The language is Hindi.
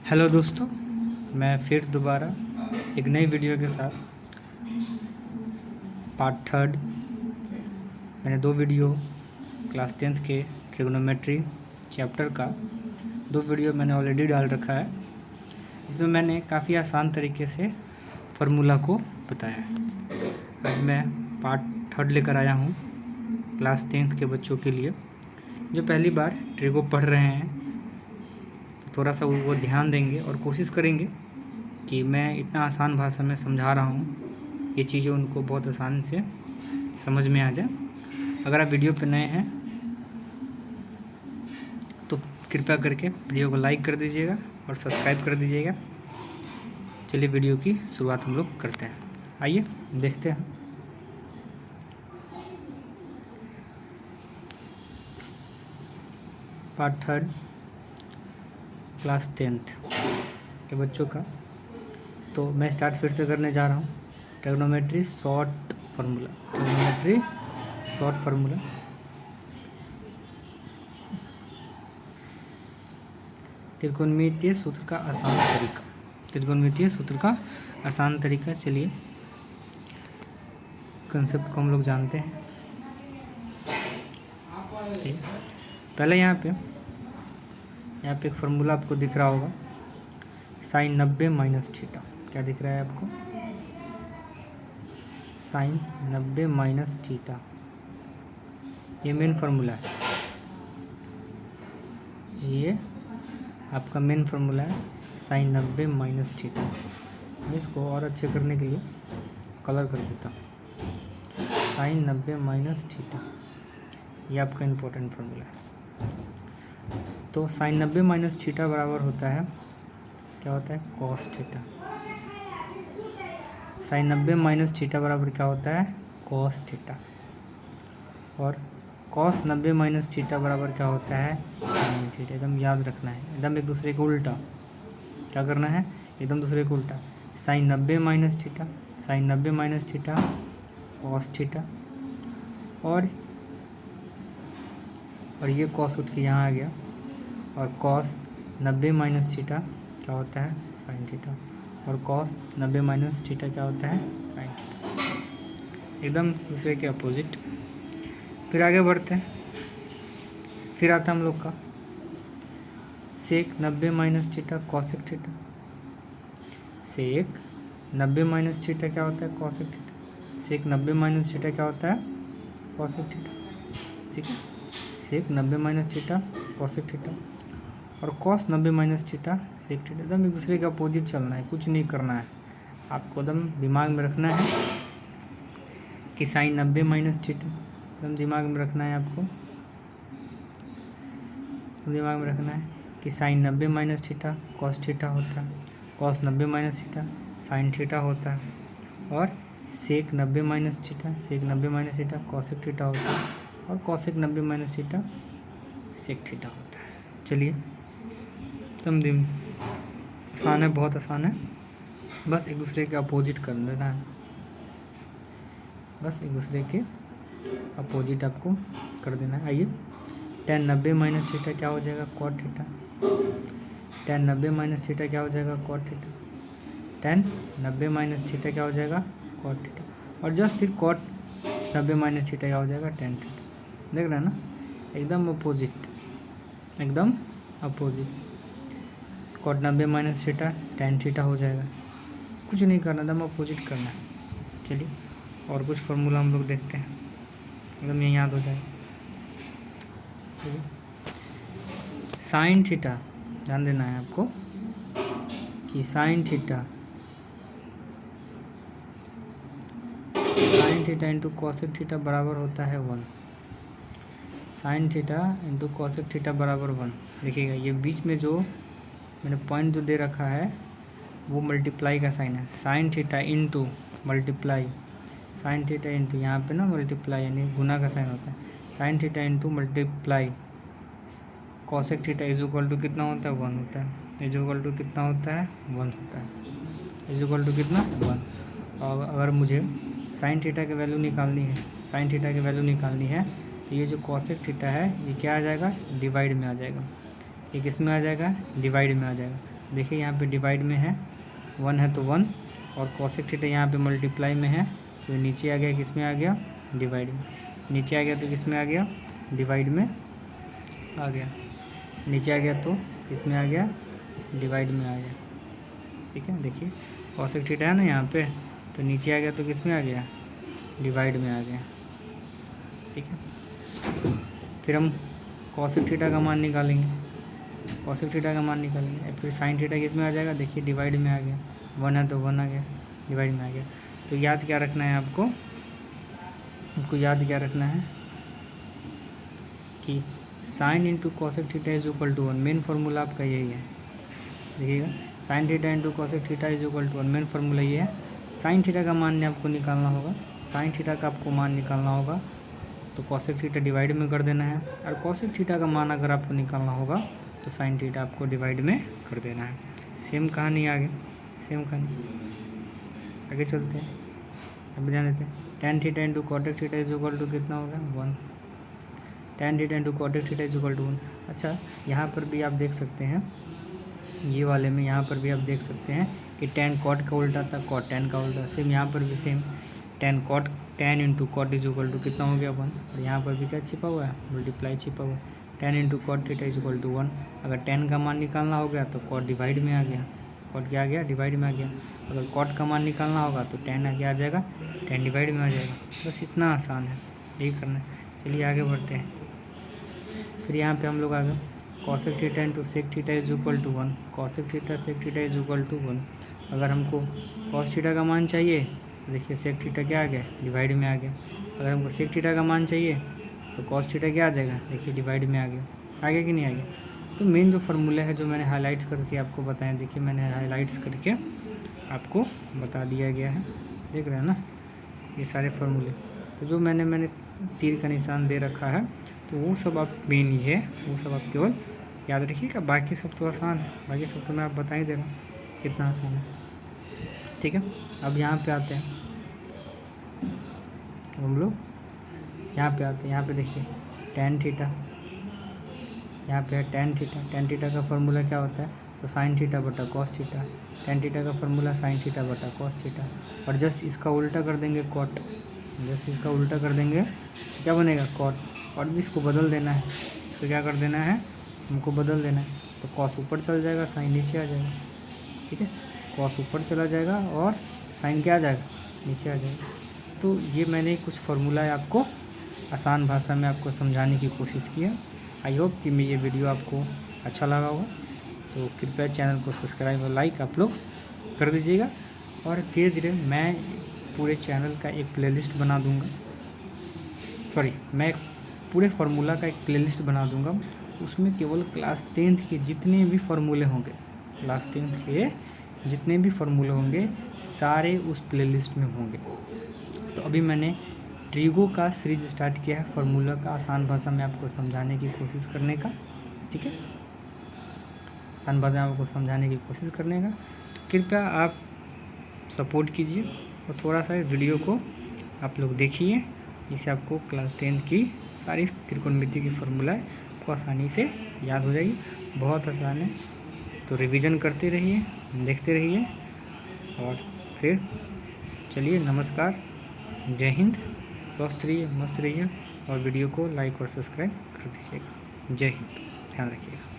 हेलो दोस्तों, मैं फिर दोबारा एक नई वीडियो के साथ पार्ट थर्ड। मैंने दो वीडियो क्लास 10th के ट्रिग्नोमेट्री चैप्टर का दो वीडियो मैंने ऑलरेडी डाल रखा है, जिसमें मैंने काफ़ी आसान तरीके से फार्मूला को बताया है। आज मैं पार्ट थर्ड लेकर आया हूँ क्लास 10th के बच्चों के लिए जो पहली बार ट्रिगो पढ़ रहे हैं। थोड़ा सा वो ध्यान देंगे और कोशिश करेंगे कि मैं इतना आसान भाषा में समझा रहा हूँ, ये चीज़ें उनको बहुत आसानी से समझ में आ जाए। अगर आप वीडियो पर नए हैं तो कृपया करके वीडियो को लाइक कर दीजिएगा और सब्सक्राइब कर दीजिएगा। चलिए वीडियो की शुरुआत हम लोग करते हैं। आइए देखते हैं। पार्ट थर्ड क्लास 10th के बच्चों का। तो मैं स्टार्ट फिर से करने जा रहा हूँ। Trigonometry short formula, trigonometry short formula. त्रिकोणमितीय सूत्र का आसान तरीका, त्रिकोणमितीय सूत्र का आसान तरीका। चलिए कंसेप्ट को हम लोग जानते हैं। पहले यहाँ पे एक फार्मूला आपको दिख रहा होगा, साइन 90 माइनस थीटा। क्या दिख रहा है आपको? साइन 90 माइनस थीटा, ये मेन फार्मूला है। ये आपका मेन फार्मूला है, साइन 90 माइनस थीटा। मैं इसको और अच्छे करने के लिए कलर कर देता हूँ। साइन 90 माइनस थीटा, ये आपका इम्पोर्टेंट फार्मूला है। तो साइन 90 माइनस थीटा बराबर होता है, क्या होता है? Cos theta. Sine 90 minus theta बराबर क्या होता है? Cos theta. और कॉस 90 माइनस थीटा बराबर क्या होता है? Sine theta. एकदम याद रखना है, एकदम एक दूसरे को उल्टा। क्या करना है? एकदम दूसरे को उल्टा। Sine 90 minus theta, sine 90 minus theta cos theta. और ये कॉस उठ के यहाँ आ गया। और कॉस 90 माइनस थीटा क्या होता है? Sine theta. और कॉस 90 माइनस थीटा क्या होता है? Sine theta. एकदम दूसरे के अपोजिट। फिर आगे बढ़ते हैं। फिर आता हम लोग का sec 90 minus theta cosec theta. Sec 90 minus theta क्या होता है? Cosec theta. Sec 90 minus theta क्या होता है? Cosec theta. ठीक है, sec 90 minus theta cosec theta. और cos 90 minus theta sec theta. एकदम एक दूसरे के अपोजिट चलना है, कुछ नहीं करना है। आपको एकदम दिमाग में रखना है कि साइन 90 माइनस थीटा, एकदम दिमाग में रखना है आपको। दिमाग में रखना है कि sine 90 minus theta cos theta होता है, cos 90 minus theta sine theta होता है। और sec 90 minus theta, sec 90 minus theta cosec theta होता है। और cosec 90 minus theta sec theta होता है। चलिए एकदम आसान है, बहुत आसान है। बस एक दूसरे के अपोजिट कर देना है, बस एक दूसरे के अपोजिट आपको कर देना है। आइए, tan 90 माइनस थीटा क्या हो जाएगा? Cot theta. tan 90 minus theta क्या हो जाएगा? Cot theta. tan 90 minus theta क्या हो जाएगा? Cot theta. और जस्ट फिर कॉट 90 माइनस थीटा क्या हो जाएगा? tan theta. देख रहे हैं ना, एकदम अपोजिट, एकदम opposite. Cot 90 minus theta tan theta हो जाएगा। कुछ नहीं करना, एकदम अपोजिट करना है। चलिए और कुछ फार्मूला हम लोग देखते हैं, एकदम ये याद हो जाएगा। साइन थीटा, ध्यान देना है आपको कि sign theta into cosec theta बराबर होता है 1। Sign theta into cosec theta बराबर 1। देखिएगा ये बीच में जो मैंने पॉइंट जो दे रखा है वो मल्टीप्लाई का साइन है। Sine theta into multiply, sign theta into यहाँ पे ना मल्टीप्लाई यानी गुना का साइन होता है। Sine theta into multiply cosec theta is equal to कितना होता है? 1 होता है। इज इक्वल टू कितना होता है? 1 होता है। इज इक्वल टू कितना? 1। और अगर मुझे साइन थीटा की वैल्यू निकालनी है, साइन थीटा की वैल्यू निकालनी है, तो ये जो कॉसेक थीटा है ये क्या आ जाएगा? डिवाइड में आ जाएगा। ये किस में आ जाएगा? डिवाइड में आ जाएगा। देखिए यहाँ पे डिवाइड में है 1 है तो 1, और कॉसेक थीटा यहाँ पे मल्टीप्लाई में है तो नीचे आ गया, किस में आ गया, डिवाइड में। नीचे आ गया तो किस में आ गया, डिवाइड में आ गया। नीचे आ गया तो किस में आ गया, डिवाइड में आ गया। ठीक है, देखिए कॉसेक थीटा है ना यहाँ पे, तो नीचे आ गया तो किस में आ गया, डिवाइड में आ गया। ठीक है, फिर हम कॉसेक थीटा का मान निकालेंगे, कॉसेक थीटा का मान निकालेंगे। फिर साइन थीटा किस में आ जाएगा, देखिए डिवाइड में आ गया, 1 है तो 1 आ गया, डिवाइड में आ गया। तो याद क्या रखना है आपको, याद क्या रखना है कि sine into cosec theta is equal to 1, main formula आपका यही है। देखिएगा, sine theta into cosec theta is equal to 1, main formula ये है। साइन थीटा का मान आपको निकालना होगा, साइन थीटा का आपको मान निकालना होगा तो कॉसेक थीटा डिवाइड में कर देना है, और कॉसेक थीटा का मान अगर आपको निकालना होगा तो साइन थीटा आपको डिवाइड में कर देना है। सेम कहानी आगे, सेम कहानी आगे चलते हैं। अब ध्यान देते हैं, tan theta into cot theta is equal to कितना होगा, 1। tan theta into cot theta is equal to 1। अच्छा, यहाँ पर भी आप देख सकते हैं, ये वाले में यहाँ पर भी आप देख सकते हैं कि tan कॉट का उल्टा था कॉट tan का उल्टा, सेम यहाँ पर भी same tan into cot is equal to कितना हो गया, 1। और यहाँ पर भी क्या छिपा हुआ है, मल्टीप्लाई छिपा हुआ है, tan into cot theta is equal to 1। अगर tan का मान निकालना हो गया तो कॉट डिवाइड में आ गया, कॉट क्या आ गया, डिवाइड में आ गया। अगर कॉट का मान निकालना होगा तो tan आगे आ जाएगा, tan डिवाइड में आ जाएगा। बस इतना आसान है, यही करना है। चलिए आगे बढ़ते हैं। फिर यहाँ पे हम लोग आ गए cosec theta into sec theta is equal to 1, cosec theta sec theta is equal to 1। अगर हमको कॉस थीटा का मान चाहिए तो देखिए सेक थीटा क्या आ गया, डिवाइड में आ गया। अगर हमको सेक थीटा का मान चाहिए तो कॉस थीटा क्या आ जाएगा, देखिए डिवाइड में आ गया कि नहीं आ गया। तो मेन जो फार्मूला है जो मैंने हाईलाइट्स करके आपको बताया, देखिए मैंने हाईलाइट्स करके आपको बता दिया गया है, देख रहे हैं ना ये सारे फार्मूले। तो जो मैंने तीर का निशान दे रखा है तो वो सब आप मेन ही है, वो सब आप केवल याद रखिएगा। बाकी सब तो आसान है, बाकी सब तो मैं आप बता ही दे रहा हूँ कितना आसान है। ठीक है, अब यहाँ पे आते हैं हम लोग, यहाँ पे आते हैं। यहाँ पे देखिए tan थीटा, यहाँ पे है tan थीटा का फार्मूला क्या होता है, तो साइन थीटा बटा कॉस थीटा। tan थीटा का फार्मूला साइन थीटा बटा कॉस थीटा। और जस्ट इसका उल्टा कर देंगे कॉट, जस्ट इसका उल्टा कर देंगे तो क्या बनेगा, कॉट। और भी इसको बदल देना है, इसको क्या कर देना है, हमको बदल देना है। तो कॉस ऊपर चल जाएगा, साइन नीचे आ जाएगा। ठीक है, कॉस ऊपर चला जाएगा और साइन क्या आ जाएगा, नीचे आ जाएगा। तो ये मैंने कुछ फार्मूला आपको आसान भाषा में आपको समझाने की कोशिश की है। आई होप कि ये वीडियो आपको अच्छा लगा होगा। तो कृपया चैनल को सब्सक्राइब और लाइक आप लोग कर दीजिएगा। और धीरे धीरे मैं पूरे चैनल का एक प्लेलिस्ट बना दूँगा, मैं पूरे फार्मूला का एक प्लेलिस्ट बना दूँगा। उसमें केवल क्लास 10th के जितने भी फार्मूले होंगे, क्लास 10th के जितने भी फार्मूले होंगे सारे उस प्लेलिस्ट में होंगे। तो अभी मैंने ट्रिगो का सीरीज स्टार्ट किया है, फार्मूला का आसान भाषा में आपको समझाने की कोशिश करने का। ठीक है, आसान भाषा में आपको समझाने की कोशिश करने का। तो कृपया आप सपोर्ट कीजिए और थोड़ा सा वीडियो को आप लोग देखिए, जिससे आपको क्लास 10 की सारी त्रिकोणमिति की फार्मूला आपको आसानी से याद हो जाएगी। बहुत आसान है, तो रिवीजन करते रहिए, देखते रहिए। और फिर चलिए, नमस्कार, जय हिंद, स्वस्थ रहिए, मस्त रहिए और वीडियो को लाइक और सब्सक्राइब कर दीजिएगा। जय हिंद, ध्यान रखिएगा।